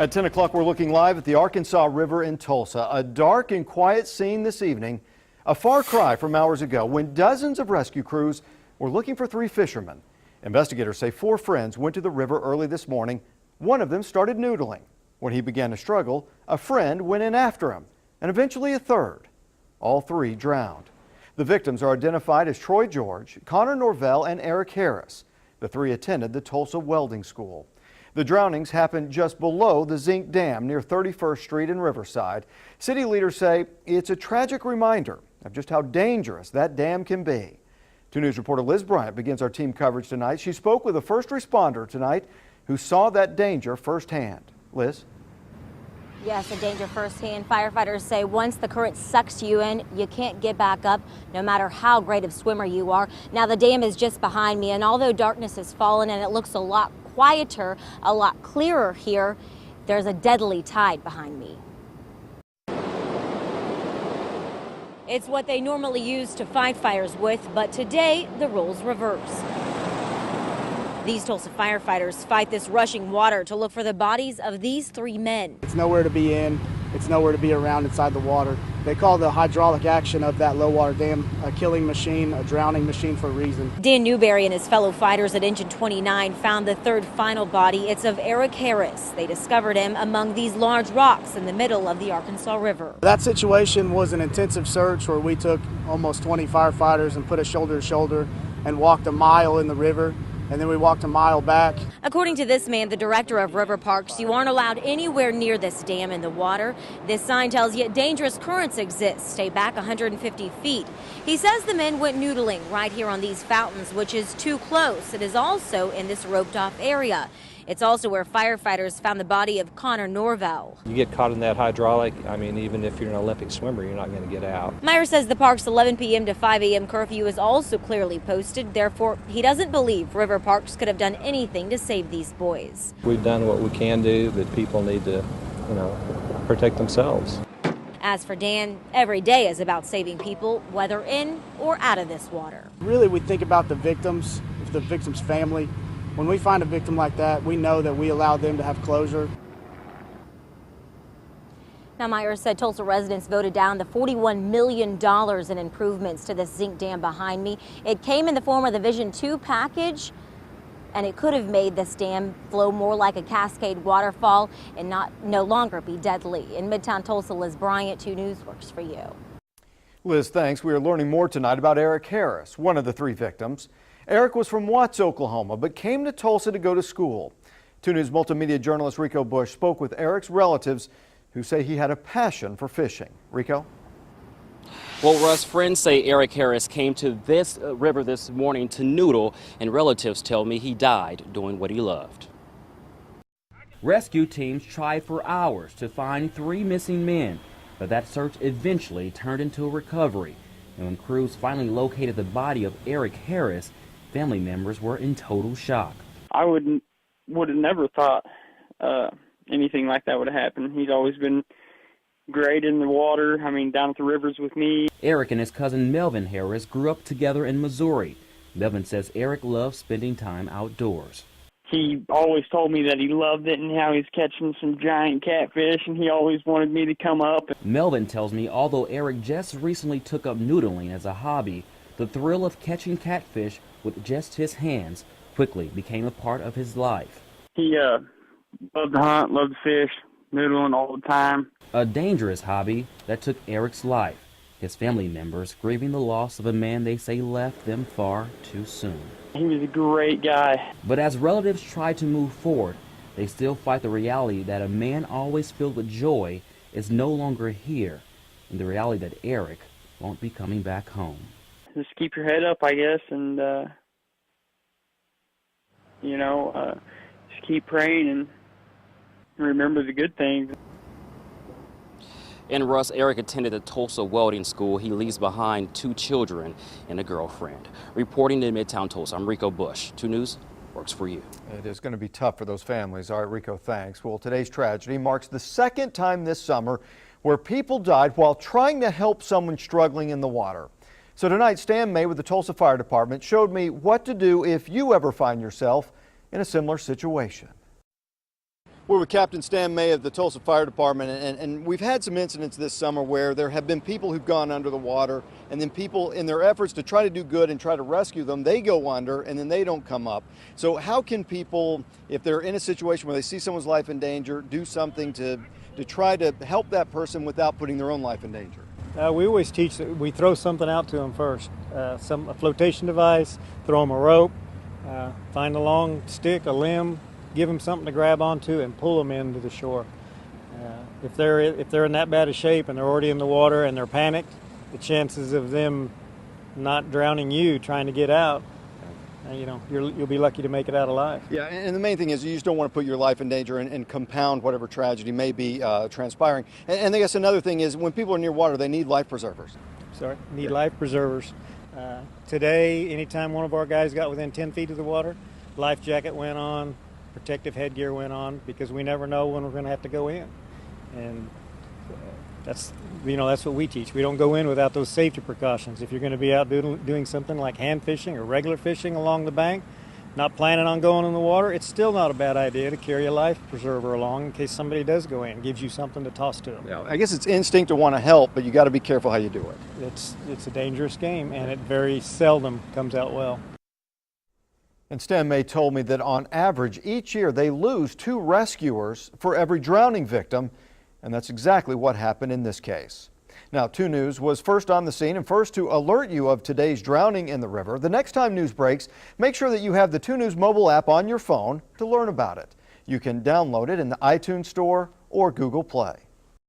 At 10 o'clock, we're looking live at the Arkansas River in Tulsa. A dark and quiet scene this evening, a far cry from hours ago when dozens of rescue crews were looking for 3 fishermen. Investigators say 4 friends went to the river early this morning. One of them started noodling. When he began to struggle, a friend went in after him, and eventually a third. All 3 drowned. The victims are identified as Troy George, Connor Norvell, and Eric Harris. The 3 attended the Tulsa Welding School. The drownings happened just below the Zinc Dam near 31st Street in Riverside. City leaders say it's a tragic reminder of just how dangerous that dam can be. 2 News reporter Liz Bryant begins our team coverage tonight. She spoke with a first responder tonight who saw that danger firsthand. Liz? Yes, a danger firsthand. Firefighters say once the current sucks you in, you can't get back up, no matter how great of swimmer you are. Now the dam is just behind me, and although darkness has fallen and it looks a lot quieter, a lot clearer here, there's a deadly tide behind me. It's what they normally use to fight fires with, but today the roles reverse. These Tulsa firefighters fight this rushing water to look for the bodies of these 3 men. It's nowhere to be in. It's nowhere to be around inside the water. They call the hydraulic action of that low water dam a killing machine, a drowning machine for a reason. Dan Newberry and his fellow fighters at Engine 29 found the 3rd final body. It's of Eric Harris. They discovered him among these large rocks in the middle of the Arkansas River. That situation was an intensive search where we took almost 20 firefighters and put us shoulder to shoulder and walked a mile in the river. And then we walked a mile back. According to this man, the director of River Parks, you aren't allowed anywhere near this dam in the water. This sign tells you dangerous currents exist. Stay back 150 feet. He says the men went noodling right here on these fountains, which is too close. It is also in this roped off area. It's also where firefighters found the body of Connor Norvell. You get caught in that hydraulic, I mean, even if you're an Olympic swimmer, you're not going to get out. Meyer says the park's 11 p.m. to 5 a.m. curfew is also clearly posted. Therefore, he doesn't believe River Parks could have done anything to save these boys. We've done what we can do, but people need to, protect themselves. As for Dan, every day is about saving people, whether in or out of this water. Really, we think about the victims, the victim's family. When we find a victim like that, we know that we allow them to have closure. Now, Myers said Tulsa residents voted down the $41 million in improvements to this zinc dam behind me. It came in the form of the Vision 2 package, and it could have made this dam flow more like a cascade waterfall and no longer be deadly. In Midtown Tulsa, Liz Bryant, 2 News works for you. Liz, thanks. We are learning more tonight about Eric Harris, one of the 3 victims. Eric was from Watts, Oklahoma, but came to Tulsa to go to school. 2 News multimedia journalist Rico Bush spoke with Eric's relatives who say he had a passion for fishing. Rico? Well, Russ, friends say Eric Harris came to this river this morning to noodle, and relatives tell me he died doing what he loved. Rescue teams tried for hours to find 3 missing men, but that search eventually turned into a recovery. And when crews finally located the body of Eric Harris, family members were in total shock. I would have never thought anything like that would have happened. He's always been great in the water, down at the rivers with me. Eric and his cousin Melvin Harris grew up together in Missouri. Melvin says Eric loves spending time outdoors. He always told me that he loved it and how he's catching some giant catfish, and he always wanted me to come up. Melvin tells me although Eric just recently took up noodling as a hobby, the thrill of catching catfish with just his hands quickly became a part of his life. He loved to hunt, loved to fish, noodling all the time. A dangerous hobby that took Eric's life, his family members grieving the loss of a man they say left them far too soon. He was a great guy. But as relatives try to move forward, they still fight the reality that a man always filled with joy is no longer here, and the reality that Eric won't be coming back home. Just keep your head up, I guess, and just keep praying and remember the good things. And Russ, Eric attended the Tulsa Welding School. He leaves behind 2 children and a girlfriend. Reporting in Midtown Tulsa, I'm Rico Bush. 2 News works for you. It is going to be tough for those families. All right, Rico, thanks. Well, today's tragedy marks the 2nd time this summer where people died while trying to help someone struggling in the water. So tonight, Stan May with the Tulsa Fire Department showed me what to do if you ever find yourself in a similar situation. We're with Captain Stan May of the Tulsa Fire Department, and we've had some incidents this summer where there have been people who've gone under the water, and then people, in their efforts to try to do good and try to rescue them, they go under and then they don't come up. So how can people, if they're in a situation where they see someone's life in danger, do something to try to help that person without putting their own life in danger? We always teach that we throw something out to them first, a flotation device, throw them a rope, find a long stick, a limb, give them something to grab onto and pull them into the shore. If they're in that bad a shape and they're already in the water and they're panicked, the chances of them not drowning you trying to get out, you'll be lucky to make it out alive. Yeah, and the main thing is you just don't want to put your life in danger and compound whatever tragedy may be transpiring. And I guess another thing is when people are near water, they need life preservers. Need life preservers. Today, anytime one of our guys got within 10 feet of the water, life jacket went on, protective headgear went on, because we never know when we're going to have to go in. And that's what we teach. We don't go in without those safety precautions. If you're going to be out doing something like hand fishing or regular fishing along the bank, not planning on going in the water, it's still not a bad idea to carry a life preserver along in case somebody does go in. It gives you something to toss to them. Yeah, I guess it's instinct to want to help, but you got to be careful how you do it. It's a dangerous game, and it very seldom comes out well. And Stan May told me that on average each year they lose 2 rescuers for every drowning victim, and that's exactly what happened in this case. Now, 2 News was first on the scene and first to alert you of today's drowning in the river. The next time news breaks, make sure that you have the 2 News mobile app on your phone to learn about it. You can download it in the iTunes Store or Google Play.